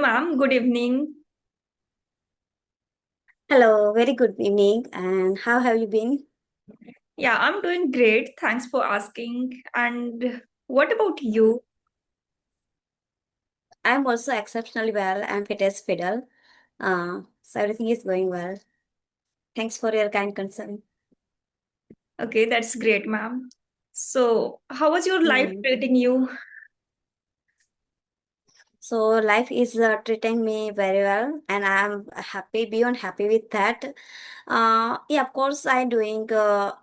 ma'am. Good evening. Hello, very good evening. And how have you been? Yeah, I'm doing great. Thanks for asking. And what about you? I'm also exceptionally well. I'm fit as fiddle. So everything is going well. Thanks for your kind concern. Okay, that's great, ma'am. So, how was your life Hmm. treating you? So life is treating me very well, and I'm happy, beyond happy with that. Yeah, of course, I'm doing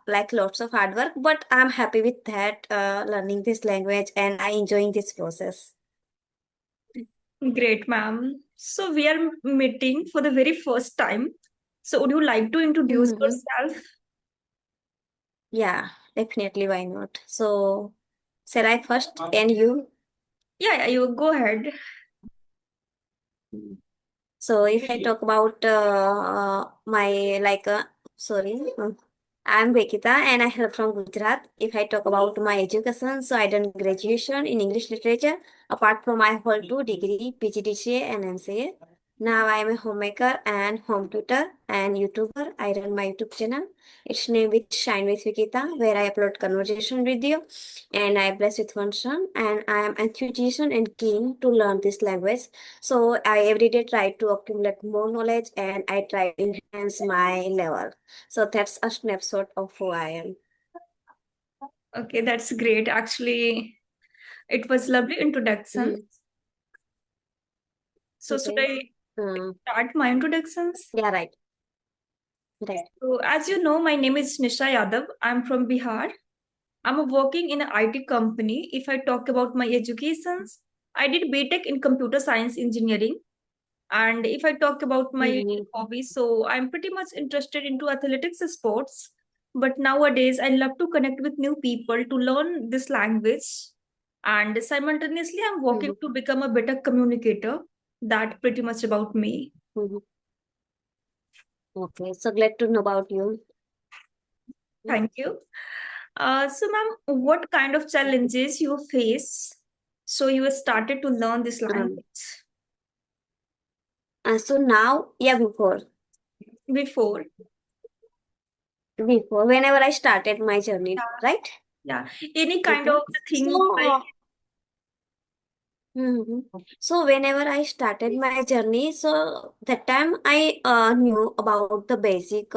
like lots of hard work, but I'm happy with that. Learning this language, and I enjoying this process. Great, ma'am. So, we are meeting for the very first time. So, would you like to introduce Mm-hmm. yourself? Yeah, definitely. Why not? So, shall I first and you? Yeah, you go ahead. So if I talk about my sorry, I'm Bekita and I hail from Gujarat. If I talk about my education, so I done graduation in English literature. Apart from I hold two degree, PGDCA and MCA. Now I am a homemaker and home tutor and YouTuber. I run my YouTube channel. It's named with Shine with Vikita, where I upload conversation video and I bless with one son. And I am enthusiastic and keen to learn this language, so I every day try to accumulate more knowledge and I try to enhance my level. So that's a snapshot of who I am. Okay, that's great. Actually, it was lovely introduction. Mhm. So, should Okay. I Hmm. start my introductions? Yeah, right. Right. So, as you know, my name is Nisha Yadav. I'm from Bihar. I'm working in an IT company. If I talk about my educations, I did BTech in computer science engineering. And if I talk about my Mhm. hobbies, so I'm pretty much interested into athletics sports. But nowadays, I love to connect with new people to learn this language. And simultaneously, I'm working Mhm. to become a better communicator. That pretty much about me. Mhm. Okay. So glad to know about you. Thank you. So, ma'am, what kind of challenges you face? So you started to learn this Um, language so now, yeah, before. before, whenever I started my journey, right? Yeah. Any kind Okay. of So, thing like mhm. So whenever I started my journey, so that time I knew about the basic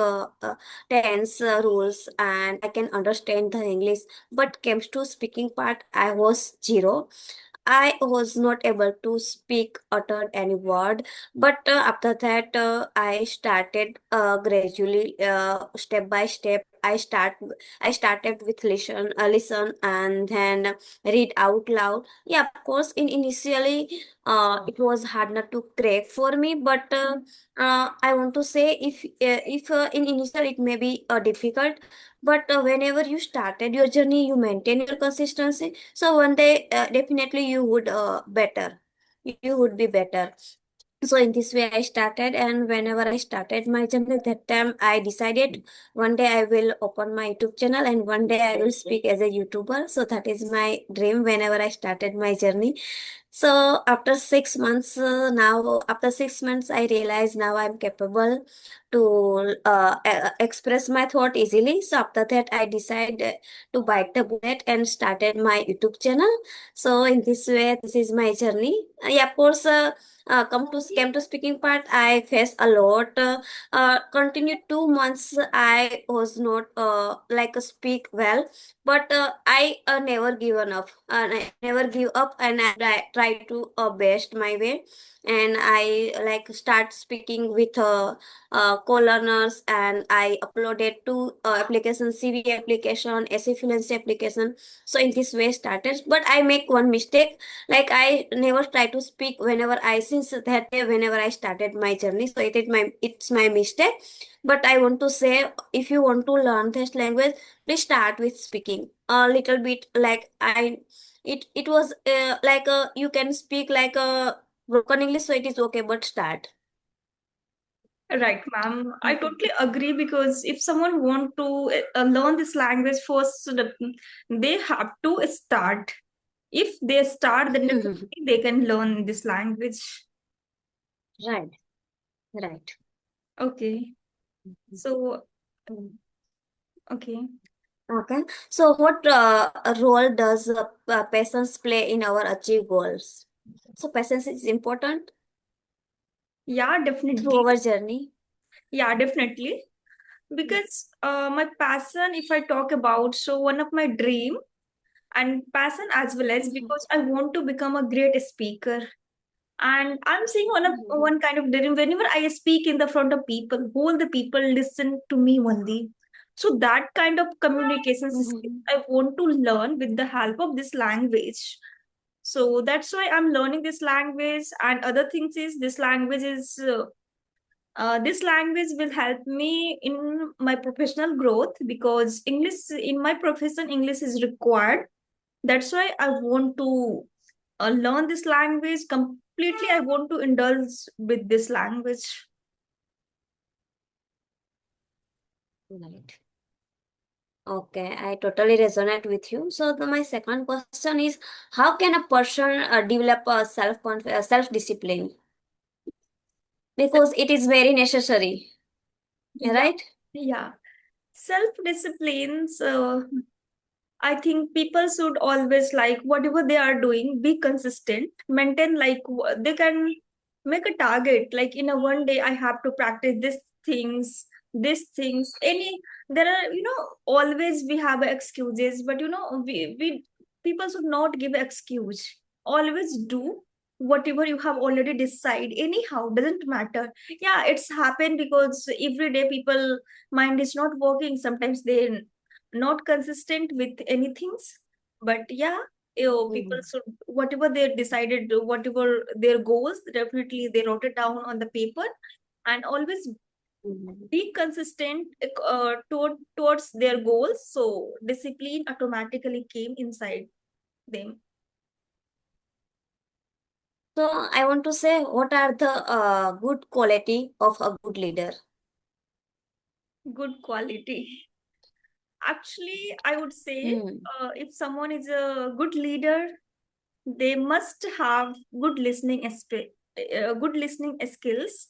tense rules and I can understand the English. But comes to speaking part, I was zero. I was not able to speak, utter any word. But after that, I started gradually, step by step. I started with listen, and then read out loud. Yeah, of course, in initially, it was hard not to crack for me. But I want to say, if in initial it may be difficult, but whenever you started your journey, you maintain your consistency, so one day definitely you would better, you would be better. So in this way I started, and whenever I started my journey, that time I decided one day I will open my YouTube channel and one day I will speak as a YouTuber. So that is my dream whenever I started my journey. So after 6 months, after 6 months, I realized now I'm capable to express my thought easily. So after that, I decided to bite the bullet and started my YouTube channel. So in this way, this is my journey. Yeah, of course, came to speaking part. I faced a lot. Continued 2 months, I was not speak well, but I never given up, and I never give up, and I try to best my way, and I like start speaking with co-learners, and I uploaded two applications, CV application, SE Fluency application. So in this way started, but I make one mistake, like I never try to speak whenever I, since that day whenever I started my journey, so it's my mistake. But I want to say, if you want to learn this language, please start with speaking a little bit. Like I it was you can speak like a broken English, so it is okay, but start. right, ma'am? I Mhm. totally agree because if someone want to learn this language first, they have to start. If they start, then Mhm. definitely they can learn this language. Right. Right. Okay. So, Mm. okay. Okay. So, what role does patience play in our achieve goals? So, patience is important Yeah, through definitely. our journey. Yeah, definitely. Because my passion, if I talk about, so one of my dream and passion as well as Mhm. because I want to become a great speaker. And I'm seeing Mhm. one kind of dream whenever I speak in the front of people, all the people listen to me only. So that kind of communication skill Mhm. I want to learn with the help of this language. So that's why I'm learning this language. And other things is this language will help me in my professional growth because English in my profession English is required. That's why I want to learn this language completely. I want to indulge with this language. Right. Okay, I totally resonate with you. So, my second question is, how can a person develop a self discipline? So, Because it is very necessary, yeah, right? yeah. Self disciplines. I think people should always like whatever they are doing, be consistent, maintain like they can make a target. Like in a one day, I have to practice these things. Any there are always we have excuses, but we people should not give excuse. Always do whatever you have already decided. Anyhow, doesn't matter. Yeah, it's happened because every day people mind is not working. Sometimes they not consistent with anything, but yeah, people Mhm. should whatever they decided, whatever their goals, definitely they wrote it down on the paper and always Mhm. be consistent towards their goals, so discipline automatically came inside them. So, I want to say, what are the good quality of a good leader? Good quality. Actually, I would say Hmm. if someone is a good leader, they must have good listening skills.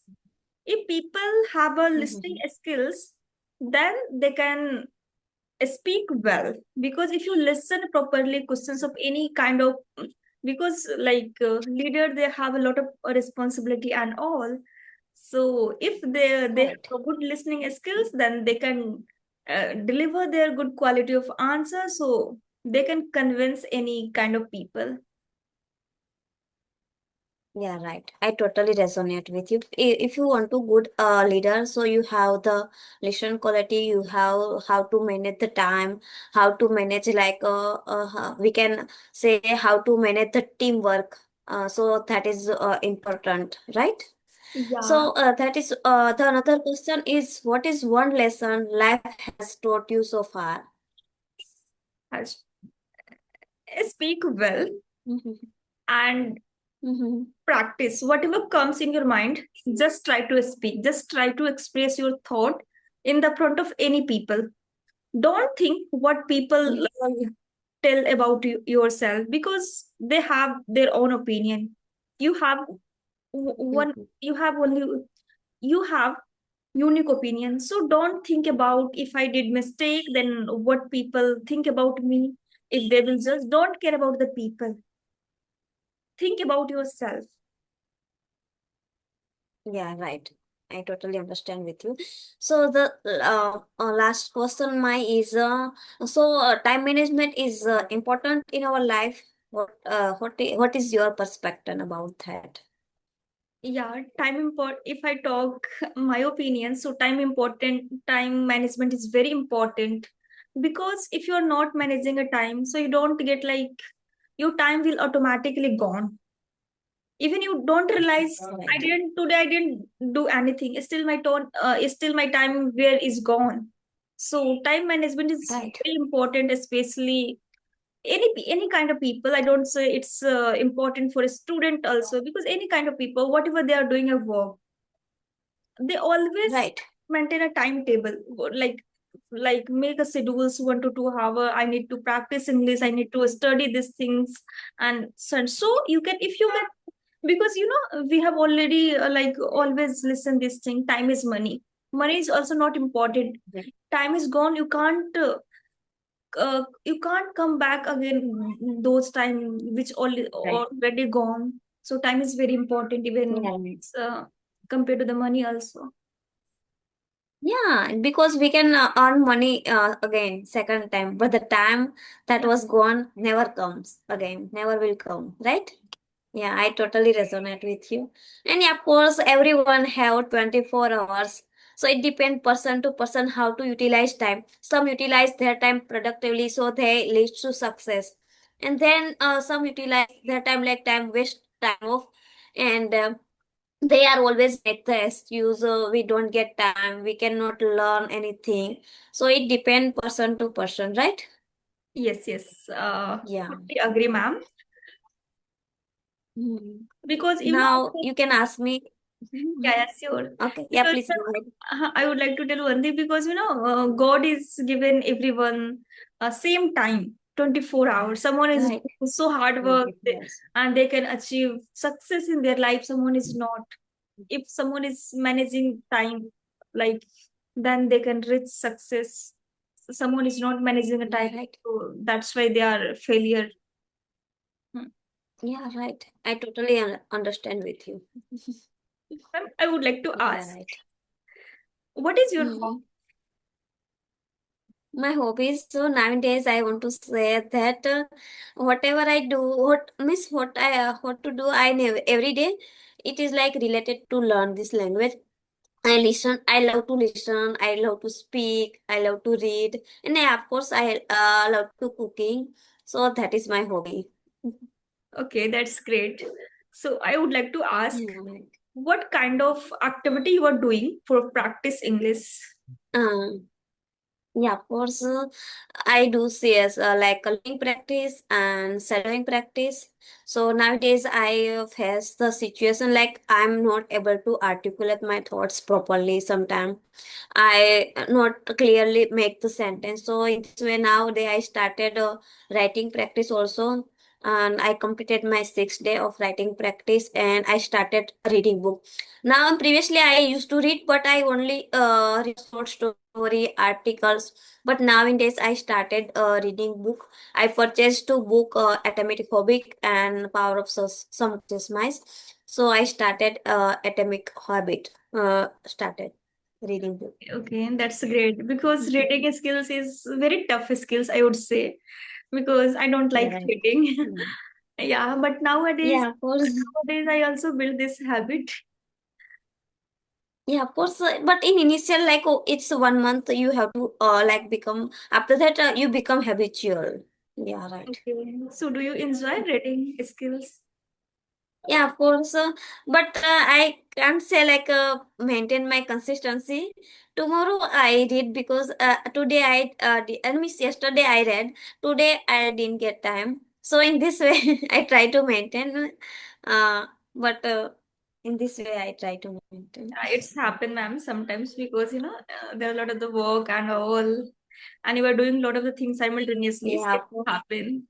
If people have a listening Mhm. skills, then they can speak well. Because if you listen properly questions of any kind of, because like leader they have a lot of responsibility and all. So if they Right. have a good listening skills, then they can deliver their good quality of answer, so they can convince any kind of people. Yeah, right. I totally resonate with you. If you want to good leader, so you have the listen quality, you have how to manage the time, how to manage like we can say how to manage the teamwork. So that is important, right? Yeah, So that is the another question is, what is one lesson life has taught you so far? has speak well Mhm. and Mhm. practice whatever comes in your mind. Just try to speak, just try to express your thought in the front of any people. Don't think what people tell about yourself, because they have their own opinion. You have one, Mhm. you have only, you have unique opinion. So don't think about if I did mistake, then what people think about me. If they will just don't care about the people, think about yourself. Yeah, right. I totally understand with you. So the last question, my is time management is important in our life. What is your perspective about that? Yeah, time import if I talk my opinion, so time management is very important. Because if you're not managing a time, so you don't get like your time will automatically gone. Even you don't realize Right, I didn't do anything, still my tone still my time where is gone. So time management is right, very important, especially any kind of people. I don't say it's important for a student also, because any kind of people whatever they are doing a work, they always right, maintain a timetable, like make a schedules 1 to 2 hour. I need to practice English, I need to study these things. And so you can, if you can Because we have already like always listened this thing, time is money. Money is also not important. Yeah. Time is gone, you can't come back again, those time which Right. already gone. So time is very important, even Yeah. compared to the money also. Yeah, because we can earn money again second time, but the time that was gone never comes again, never will come, right? Yeah, I totally resonate with you. And yeah, of course, everyone have 24 hours. So it depends person to person how to utilize time. Some utilize their time productively, so they lead to success. And then some utilize their time like time waste time off. And they are always make the excuse, we don't get time, we cannot learn anything. So it depends person to person, right? Yes, yes, Yeah. totally agree, ma'am. Mhm. Because Now you can ask me. Mhm. yeah, sure. Okay, yeah, Because please go ahead. I would like to tell one thing, because God is given everyone same time, 24 hours. Someone is Right. so hard work Yes. and they can achieve success in their life. Someone is not. If someone is managing time, like, then they can reach success. Someone is not managing the Yeah, time, right. so that's why they are failure. Hmm. Yeah, right. I totally understand with you. Ma'am, I would like to Yeah, ask, right. what is your hobby? Mhm. My hobbies, so nowadays I want to say that whatever I do, what to do, I never every day. It is like related to learn this language. I listen. I love to listen. I love to speak. I love to read, and of course I love to cooking. So that is my hobby. Okay, that's great. So I would like to ask, Yeah, right. what kind of activity you are doing for practice English? Um, Yeah, of course. I do CS like coloring practice and shadowing practice. So nowadays I face the situation like I'm not able to articulate my thoughts properly. Sometimes I not clearly make the sentence. So in this way nowadays I started writing practice also. And I completed my 6 day of writing practice and I started reading book. Now previously I used to read, but I only read short story articles. But nowadays I started reading book. I purchased two book, Atomic Habit and Power of Subconscious Minds. So I started Atomic Habit. Started reading book. Okay, that's great, because reading skills is very tough skills, I would say, because I don't Yeah, like right. reading. Mm. Yeah, but Yeah, of course. nowadays I also build this habit. Yeah, of course. But in initial, like, oh, it's 1 month, you have to like become. After that, you become habitual. Yeah, right. Okay. So do you enjoy reading skills? Yeah, of course. But I can't say like maintain my consistency. Tomorrow I read because today I mean yesterday I read. Today I didn't get time. So in this way I try to maintain. Uh, but in this way I try to maintain. Yeah, it's happened, ma'am, sometimes, because there are a lot of the work and all, and you are doing a lot of the things simultaneously. So Yeah, it of course. happen.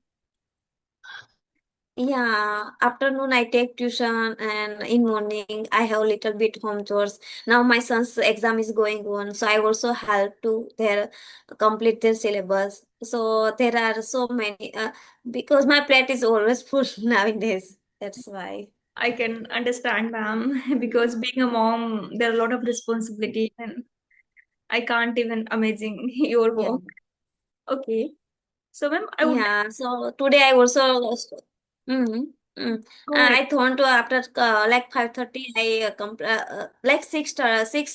Yeah, afternoon I take tuition and in morning I have little bit home chores. Now my son's exam is going on, so I also help to their complete their syllabus. So there are so many because my plate is always full nowadays. That's why. I can understand, ma'am, because being a mom, there are a lot of responsibility, and I can't even imagine your Yeah. work. Okay. So, ma'am, I would like Yeah, so today I also mm, go ahead. I thought to after like 5:30 I like 6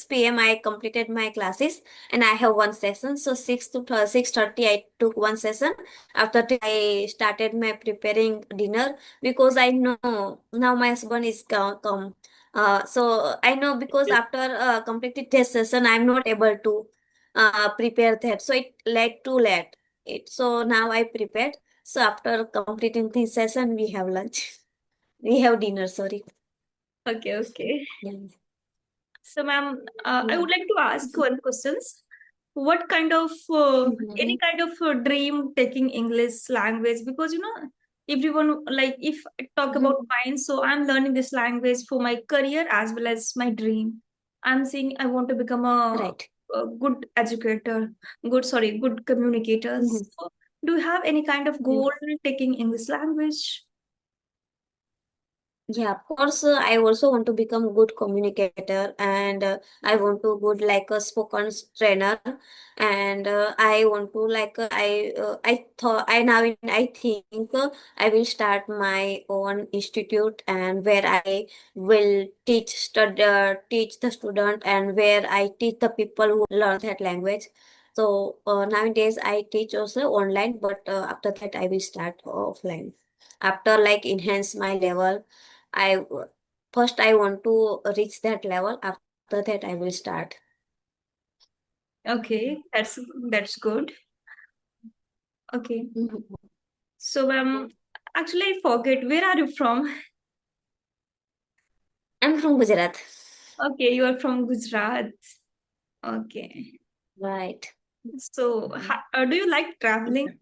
p.m. I completed my classes and I have one session. So 6:30 I took one session. After that I started my preparing dinner because I know now my husband is come. So I know because after completed this session I'm not able to prepare that. So it led too late it. So now I prepared. So after completing this session, we have lunch. We have dinner, sorry. Okay, okay. Yeah. So, ma'am, I Yeah. would like to ask one questions. What kind of any Mhm. kind of dream taking English language? Because everyone, like if I talk about Mhm. mine, so I'm learning this language for my career as well as my dream. I'm saying I want to become Right. a good educator, good communicator. Mhm. So do you have any kind of Mhm. goal taking English language? Yeah, of course. I also want to become a good communicator, and I want to good like a spoken trainer, and I want to I thought I think I will start my own institute, and where I will teach the student, and where I teach the people who learn that language. So nowadays I teach also online, but after that I will start offline. After like enhance my level, I first I want to reach that level. After that, I will start. Okay, that's good. Okay, Mhm. so actually I forget, where are you from? I'm from Gujarat. Okay, you are from Gujarat. Okay, Right. so do you like traveling?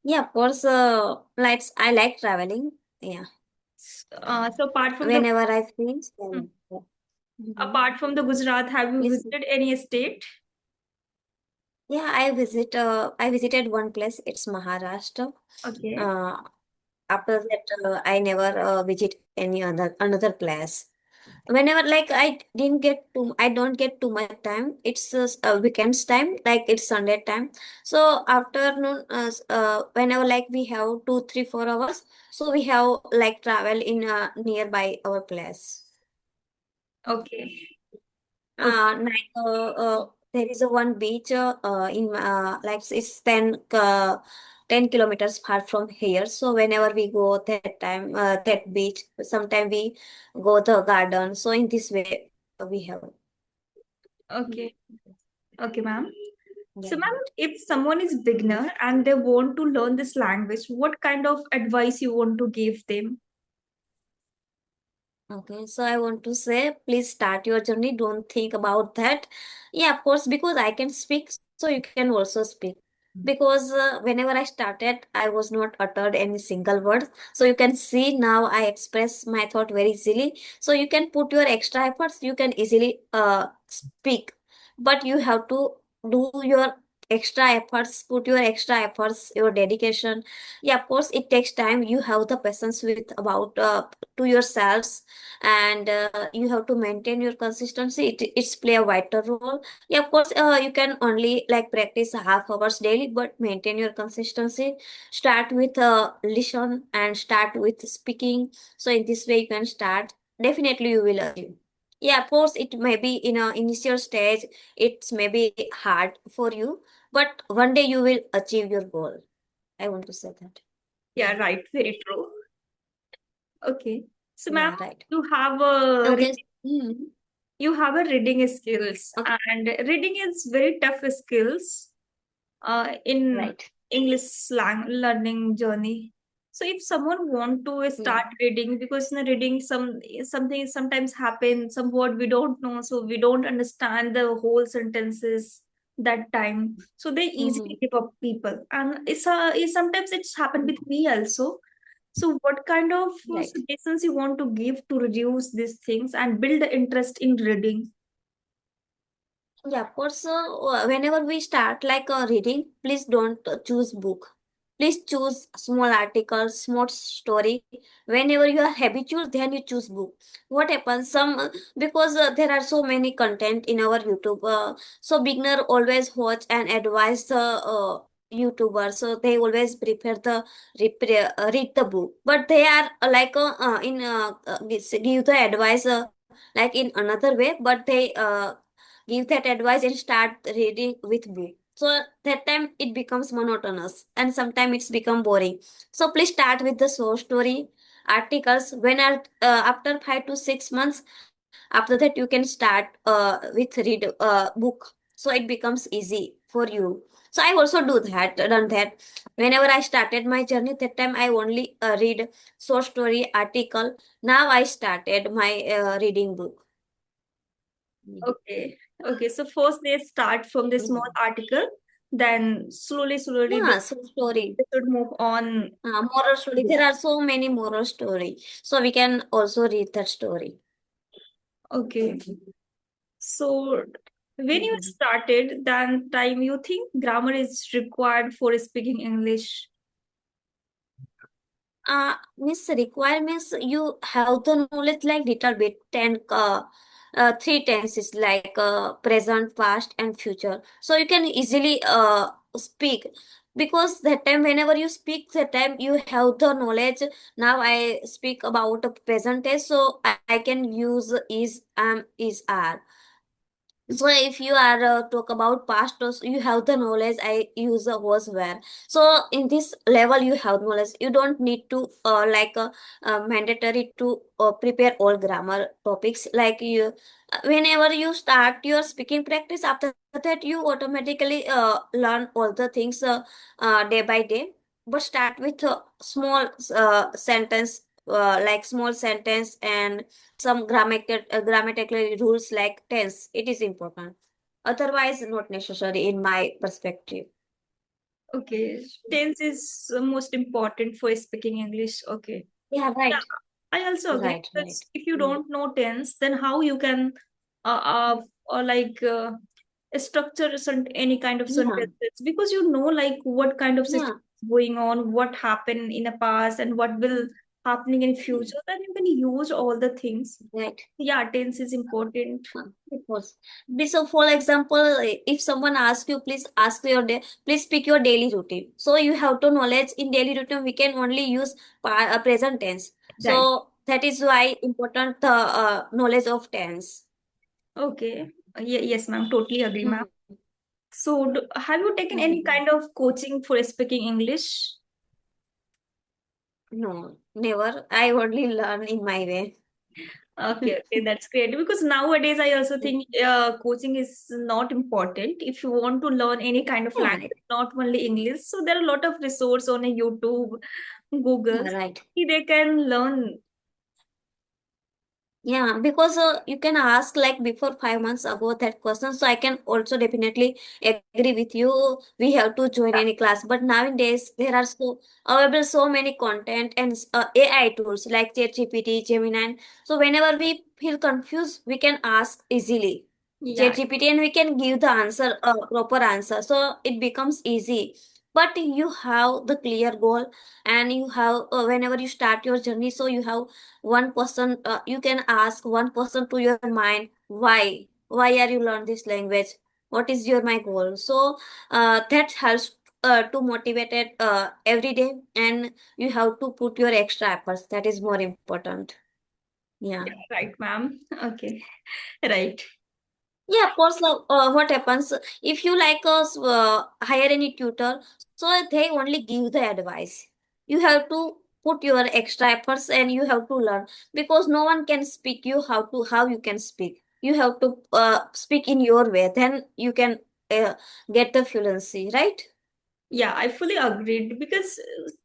Yeah, of course. I like traveling. Yeah, So apart from the whenever I feel. hmm, Mhm. apart from the Gujarat, have you Please. visited any state? Yeah, I visited one place. It's Maharashtra. Okay, Uh, After that, I never visit any another place. Whenever like I don't get too much time. It's weekends time, like it's Sunday time. So afternoon, whenever like we have 2, 3, 4 hours, so we have like travel in nearby our place. okay, okay, Like there is a one beach in like it's 10 kilometers far from here. So whenever we go that time, that beach, sometime we go the garden. So in this way we have. okay, okay, ma'am. So, Yeah. ma'am, if someone is beginner and they want to learn this language, what kind of advice you want to give them? Okay, so I want to say, please start your journey. Don't think about that. Yeah, of course, because I can speak, so you can also speak. Because whenever I started, I was not uttered any single word. So you can see now I express my thought very easily. So you can put your extra efforts. You can easily speak, but you have to do your extra efforts. Put your extra efforts, your dedication. Yeah, of course, it takes time. You have the patience with about to yourselves, and you have to maintain your consistency. It's play a vital role. Yeah, of course, you can only like practice half hours daily, but maintain your consistency. Start with listen and start with speaking. So in this way you can start. Definitely you will achieve. Yeah, of course, it may be in a initial stage, it's maybe hard for you, but one day you will achieve your goal. I want to say that. Yeah, right. Very true. Okay. So, ma'am, Yeah, right. you have a Okay. Mhm. you have a reading skills, Okay. and reading is very tough skills in Right. English slang learning journey. So if someone want to Yeah. start reading, because in the reading something sometimes happen, some word we don't know, so we don't understand the whole sentences that time. So they Mm-hmm. easily give up people, and sometimes it's happened with me also. So what kind of Right. suggestions you want to give to reduce these things and build the interest in reading? Yeah, of course. Whenever we start like reading, please don't choose book. Please choose small articles, small story. Whenever you are habitual, then you choose book. What happens? Because there are so many content in our YouTube. So beginner always watch and advise the YouTuber. So they always prefer the read the book. But they are give the advice like in another way. But they give that advice and start reading with book. So that time it becomes monotonous and sometimes it's become boring. So please start with the short story articles. After 5 to 6 months, after that you can start with read book. So it becomes easy for you. So I also done that. Whenever I started my journey, that time I only read short story article. Now I started my reading book. Okay. Okay. So first they start from the small article. Then slowly Yeah, so story. they should move on. Moral story. There are so many moral story. So we can also read that story. Okay. So when you Mhm. started, then time you think grammar is required for speaking English? Means requirements you have the knowledge like little bit and three tenses like present, past, and future. So you can easily speak because that time whenever you speak, that time you have the knowledge. Now I speak about a present tense, so I can use is, am, is, are. So if you are talk about past tense, you have the knowledge. I use the was where. So in this level, you have knowledge. You don't need to mandatory to prepare all grammar topics. Like you, whenever you start your speaking practice, after that you automatically learn all the things day by day. But start with a small sentence, like small sentence and some grammatical rules like tense. It is important, otherwise not necessary in my perspective. Okay, tense is most important for speaking English. Okay. Yeah, Yeah, right, I also agree right, that right. if you Mm. don't know tense, then how you can uh, uh or like structure any kind of Yeah, sentences, because you know like what kind of situation yeah, is going on, what happened in the past, and what will happening in future. Then you can use all the things. right. Yeah, tense is important. Of course. So, for example, if someone asks you, please ask your day, please speak your daily routine. So you have to knowledge in daily routine. We can only use present tense. Right. So that is why important the knowledge of tense. Okay. Yes, ma'am. Totally agree, ma'am. Mhm. So, have you taken any Mhm. kind of coaching for speaking English? No, never. I only learn in my way. Okay, that's great. Because nowadays, I also think coaching is not important if you want to learn any kind of Yeah, right. language, not only English. So there are a lot of resource on a YouTube, Google. Yeah, right. They can learn. Yeah, because you can ask like before 5 months ago that question, so I can also definitely agree with you. We have to join any class, but nowadays there are so available so many content and AI tools like ChatGPT, Gemini. So whenever we feel confused, we can ask easily Yeah, ChatGPT and we can give the answer, proper answer. So it becomes easy. But you have the clear goal, and you have whenever you start your journey, so you have one person you can ask one person to your mind, why are you learn this language, what is your my goal. So that helps to motivate it every day, and you have to put your extra efforts. That is more important. Yeah. yeah, right, ma'am. Okay, right. Yeah, of course. What happens if you like hire any tutor? So they only give the advice. You have to put your extra efforts and you have to learn because no one can speak you how you can speak. You have to speak in your way. Then you can uh, get the fluency, right? Yeah, I fully agreed because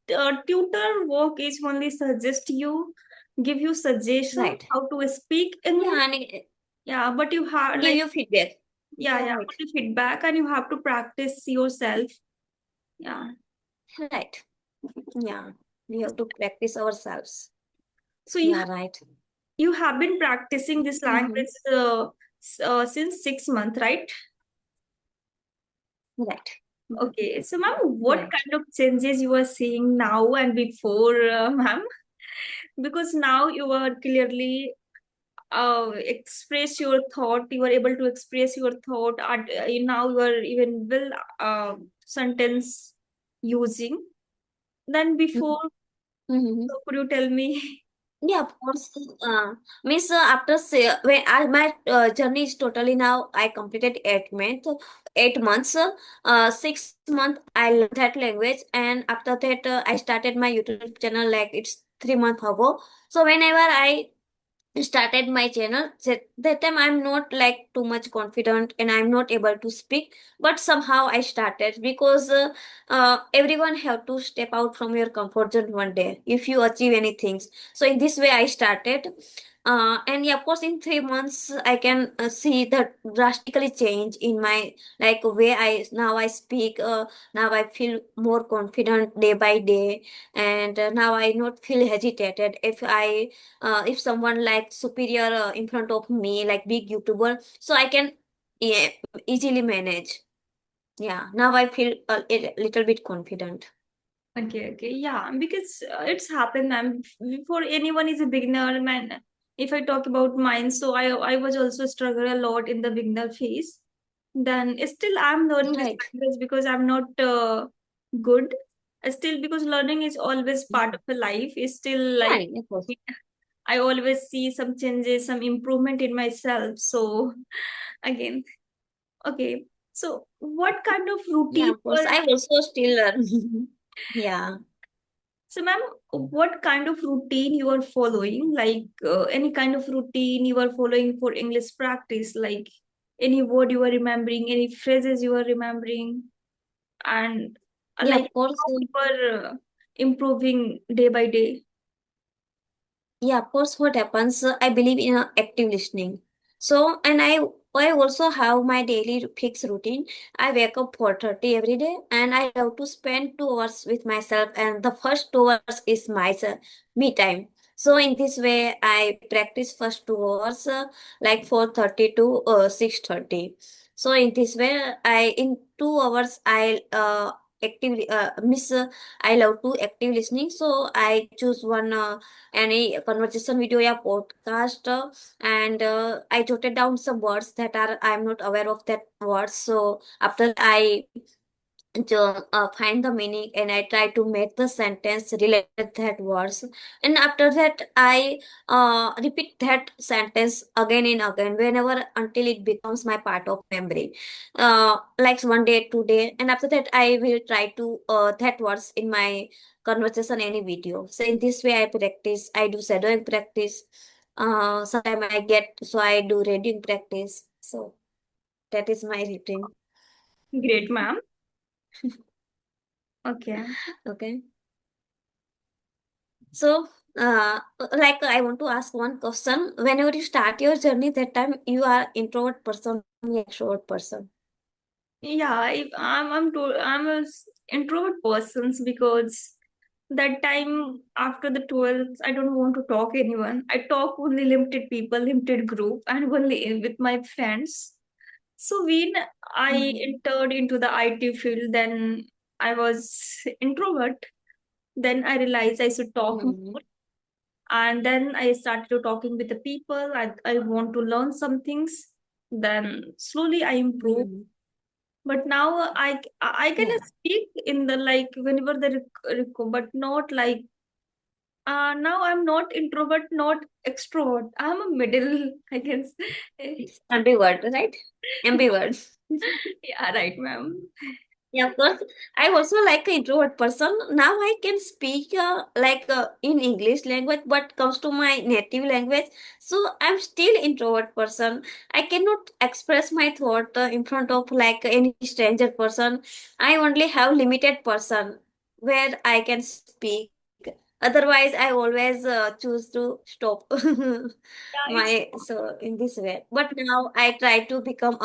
tutor work is only suggest you, give you suggestion Right. how to speak English. Yeah, and Yeah, but you have give like, you feedback. yeah, Yeah, yeah, right. put the feedback and you have to practice yourself. Yeah. Right. Yeah. We have to practice ourselves. So Yeah, right. you have been practicing this Mm-hmm. language since 6 months, right? Right. Okay. So, ma'am, what Right. kind of changes you are seeing now and before, ma'am? Because now you are clearly express your thought. You are able to express your thought. Now you are even will sentence using than before. Mm-hmm. So, could you tell me? Yeah, of course. Miss, after say, when my journey is totally now, I completed 8 months. 8 months. 6 months I learned that language, and after that I started my YouTube channel like it's 3 months ago. So whenever I started my channel, that time I'm not like too much confident and I'm not able to speak, but somehow I started because everyone have to step out from your comfort zone one day if you achieve anything. So in this way I started. And yeah, of course, in 3 months, I can see that drastically change in my like way I speak. Now I feel more confident day by day, and now I not feel hesitated if someone like superior in front of me, like big YouTuber, so I can, yeah, easily manage. Yeah, now I feel a little bit confident. Okay, okay, yeah, because it's happened. Before anyone is a beginner, man. If I talk about mine, so I was also struggle a lot in the beginner phase. Then still I'm learning this Right. language because I'm not good. Still, because learning is always part Mhm. of the life. It's still like Right, of course. I always see some changes, some improvement in myself. So again, okay. So what kind of Yeah, routine of course. or I also still learn. Yeah. so, ma'am, what kind of routine you are following? Like any kind of routine you are following for English practice, like any word you are remembering, any phrases you are remembering, and Yeah, like of course. how you are improving day by day. Yeah, of course, what happens, I believe in active listening. So, and I also have my daily fixed routine. I wake up 4:30 every day, and I love to spend 2 hours with myself, and the first 2 hours is myself, me time. So in this way, I practice first 2 hours, like 4:30 to 6:30. So in this way, I in 2 hours I actively miss. I love to active listening. So I choose one. Any conversation video or podcast, and I jotted down some words that are I'm not aware of that words. So after I find the meaning and I try to make the sentence related that words, and after that I repeat that sentence again and again whenever until it becomes my part of memory, like one day, 2 day, and after that I will try to that words in my conversation, any video. So in this way I practice, I do shadowing practice, sometimes I get, so I do reading practice. So that is my routine. Great, ma'am. Okay. Okay. So, like I want to ask one question. Whenever you start your journey, that time you are introvert person, you extrovert person. Yeah, I'm introvert persons because that time after the 12th, I don't want to talk anyone. I talk only limited people, limited group, and only with my friends. So when I Mhm. entered into the IT field, then I was introvert. Then I realized I should talk Mhm. more, and then I started to talking with the people. I want to learn some things. Then slowly I improved, Mhm. but now I can Yeah, speak in the like whenever the but not like now I'm not introvert, not extrovert. I'm a middle, I guess. it's ambivert, right? Ambivert. Yeah, right, ma'am. Yeah, of course. I also like an introvert person. Now I can speak like in English language, but comes to my native language. So I'm still introvert person. I cannot express my thought in front of like any stranger person. I only have limited person where I can speak. Otherwise, I always choose to stop Yeah, it's my, so in this way. But now I try to become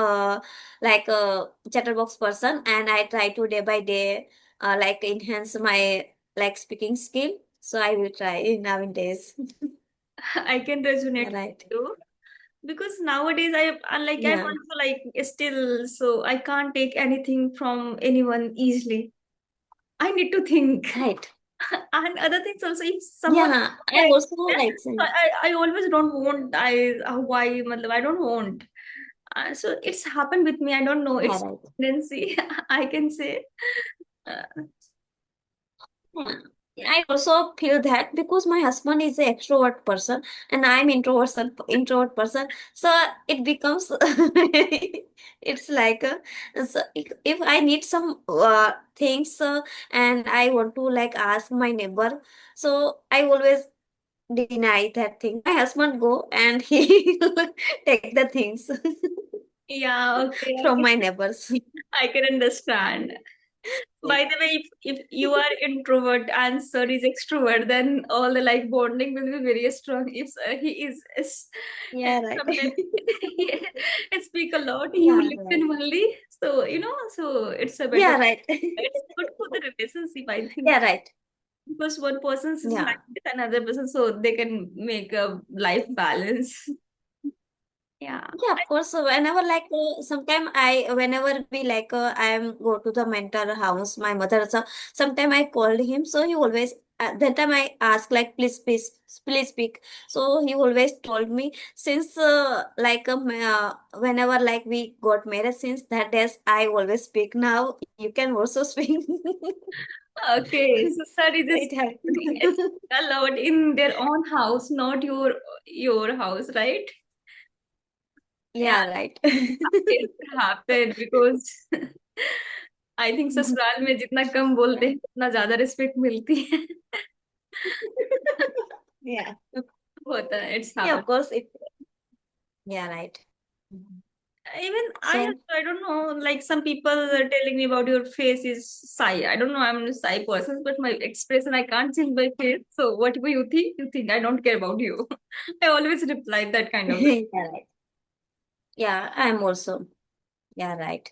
like a chatterbox person, and I try to day by day like enhance my like speaking skill. So I will try nowadays. I can Yeah, resonate with right. you because nowadays I'm Yeah, also like still, so I can't take anything from anyone easily. I need to think. right. And other things also, if someone Yeah, I like, also like saying, I always don't want, why matlab, I don't want. So it's happened with me. I don't know. yeah, It's right. tendency. I can say. Uh, Yeah. I also feel that because my husband is an extrovert person and I'm introvert person, so it becomes it's like so if I need some things and I want to like ask my neighbor, so I always deny that thing. My husband go and he take the things yeah. Okay. from my neighbors. I can understand. By the way, if you are introvert and sir is extrovert, then all the like bonding will be very strong. If he is Yeah, right. sometimes he speak a lot, you Yeah, right. listen only. So so it's a better. Yeah, right. It's good for the relationship, I think, Yeah, right. because one person is like Yeah. this, another person, so they can make a life balance. Yeah. Yeah, of course. So whenever like sometime whenever we like I am go to the mentor house, my mother. So sometime I called him. So he always that time I asked like please speak. So he always told me since whenever like we got married since that days I always speak. Now you can also speak. Okay, so sir is It speaking happened. a lot in their own house, not your house, right? Yeah, Yeah, right. it happened because I think ससुराल में जितना कम बोलते हैं उतना ज्यादा respect मिलती है. Yeah. होता है, it's Yeah, happened. of course it. Yeah, right. Even So, I don't know, like some people are telling me about your face is shy. I don't know, I'm a shy person, but my expression, I can't change my face. So whatever you think, I don't care about you. I always reply that kind of. yeah, right. Yeah, I'm also. Yeah, right.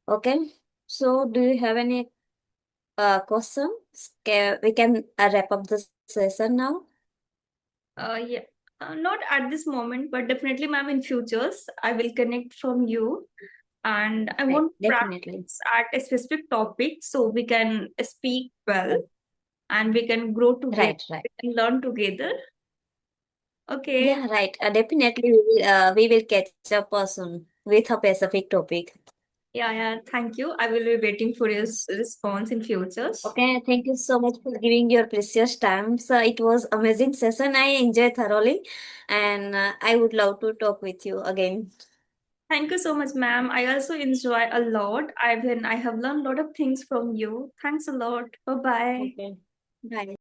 Okay. So, do you have any questions? We can wrap up the session now. Yeah. Not at this moment, but definitely, ma'am, in futures, I will connect from you, and I Right, want to definitely. practice at a specific topic so we can speak well and we can grow together, Right, right. we can learn together. Okay. Yeah, right. Definitely, we will catch up soon with a specific topic. Yeah, yeah. Thank you. I will be waiting for your response in futures. Okay, thank you so much for giving your precious time. So it was amazing session. I enjoyed thoroughly, and I would love to talk with you again. Thank you so much, ma'am. I also enjoy a lot. I have learned a lot of things from you. Thanks a lot. Bye bye. Okay. Bye.